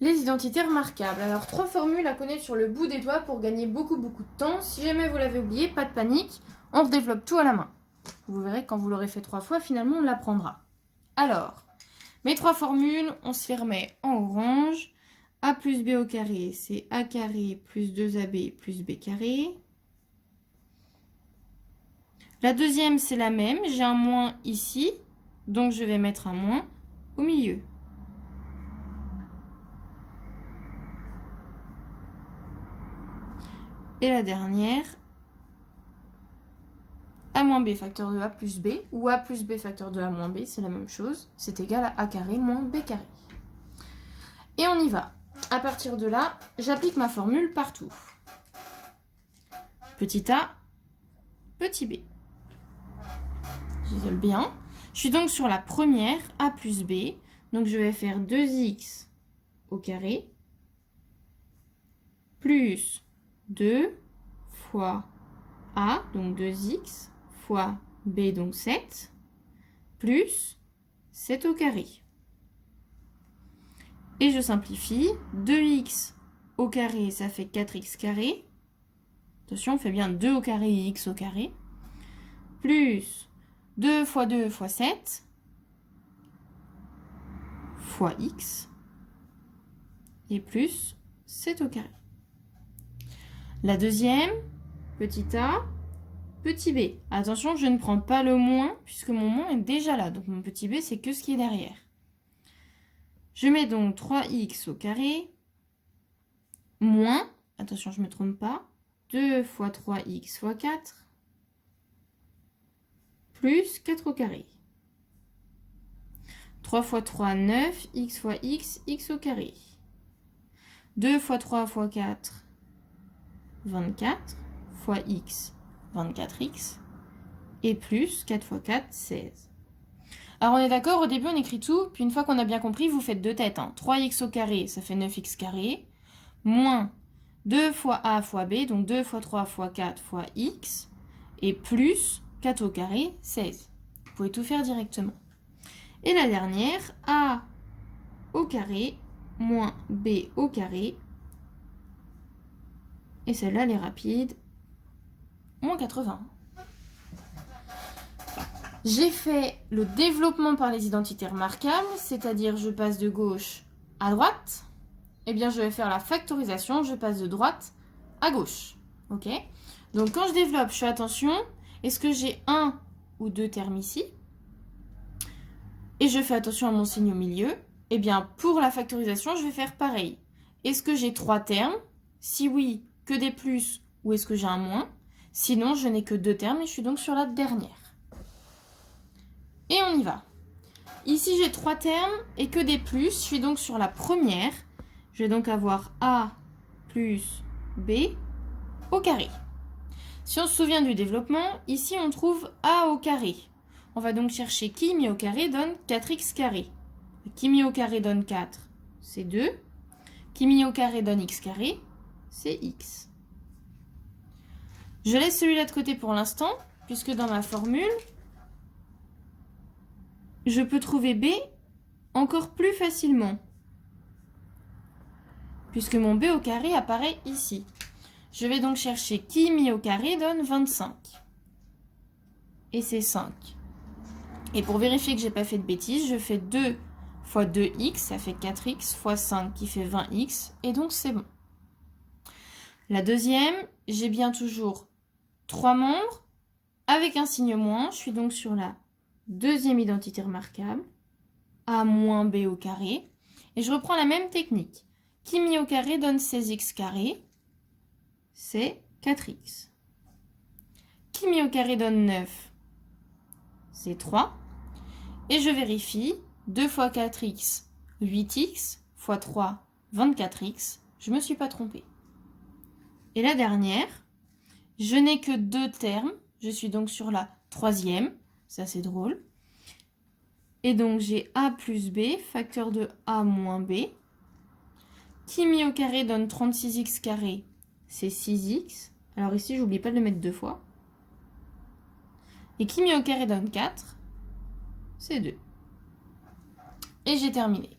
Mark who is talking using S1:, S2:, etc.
S1: Les identités remarquables. Alors, 3 formules à connaître sur le bout des doigts pour gagner beaucoup de temps. Si jamais vous l'avez oublié, pas de panique, on redéveloppe tout à la main. Vous verrez, quand vous l'aurez fait 3 fois, finalement, on l'apprendra. Alors, mes 3 formules, on se les remet en orange. A plus B au carré, c'est A carré plus 2AB plus B carré. La deuxième, c'est la même. J'ai un moins ici, donc je vais mettre un moins au milieu. Et la dernière, A moins B facteur de A plus B, ou A plus B facteur de A moins B, c'est la même chose. C'est égal à A carré moins B carré. Et on y va. À partir de là, j'applique ma formule partout. Petit a, petit b. J'isole bien. Je suis donc sur la première, a plus b. Donc je vais faire 2x au carré plus 2 fois a, donc 2x, fois b, donc 7, plus 7 au carré. Et je simplifie. 2x au carré, ça fait 4x carré. Attention, on fait bien 2 au carré et x au carré. Plus 2 fois 2 fois 7 fois x. Et plus 7 au carré. La deuxième, petit a, petit b. Attention, je ne prends pas le moins puisque mon moins est déjà là. Donc mon petit b, c'est que ce qui est derrière. Je mets donc 3x au carré moins, attention, je ne me trompe pas, 2 fois 3x fois 4 plus 4 au carré. 3 fois 3, 9, x fois x, x au carré. 2 fois 3 fois 4, 24, fois x, 24x, et plus 4 fois 4, 16. Alors on est d'accord, au début on écrit tout, puis une fois qu'on a bien compris, vous faites deux têtes. 3x au carré, ça fait 9x carré, moins 2 fois a fois b, donc 2 fois 3 fois 4 fois x, et plus 4 au carré, 16. Vous pouvez tout faire directement. Et la dernière, a au carré moins b au carré. Et celle-là, elle est rapide. Moins 80. J'ai fait le développement par les identités remarquables, c'est-à-dire je passe de gauche à droite. Eh bien, je vais faire la factorisation, je passe de droite à gauche. Ok ? Donc, quand je développe, je fais attention. Est-ce que j'ai un ou deux termes ici ? Et je fais attention à mon signe au milieu. Eh bien, pour la factorisation, je vais faire pareil. Est-ce que j'ai 3 termes? Si oui, que des plus ou est-ce que j'ai un moins? Sinon, je n'ai que 2 termes et je suis donc sur la dernière. Et on y va. Ici, j'ai 3 termes et que des plus. Je suis donc sur la première. Je vais donc avoir A plus B au carré. Si on se souvient du développement, ici, on trouve A au carré. On va donc chercher qui mis au carré donne 4x carré. Qui mis au carré donne 4, c'est 2. Qui mis au carré donne x carré, c'est x. Je laisse celui-là de côté pour l'instant, puisque dans ma formule, je peux trouver b encore plus facilement. Puisque mon b au carré apparaît ici. Je vais donc chercher qui mis au carré donne 25. Et c'est 5. Et pour vérifier que je n'ai pas fait de bêtises, je fais 2 fois 2x, ça fait 4x, fois 5 qui fait 20x, et donc c'est bon. La deuxième, j'ai bien toujours 3 membres, avec un signe moins, je suis donc sur la deuxième identité remarquable, a moins b au carré, et je reprends la même technique. Qui mis au carré donne 16x carré, c'est 4x. Qui mis au carré donne 9, c'est 3. Et je vérifie, 2 fois 4x, 8x, fois 3, 24x. Je ne me suis pas trompée. Et la dernière, je n'ai que 2 termes. Je suis donc sur la troisième. Ça, c'est drôle. Et donc, j'ai a plus b, facteur de a moins b. Qui mis au carré donne 36x carré, c'est 6x. Alors ici, j'oublie pas de le mettre 2 fois. Et qui mis au carré donne 4, c'est 2. Et j'ai terminé.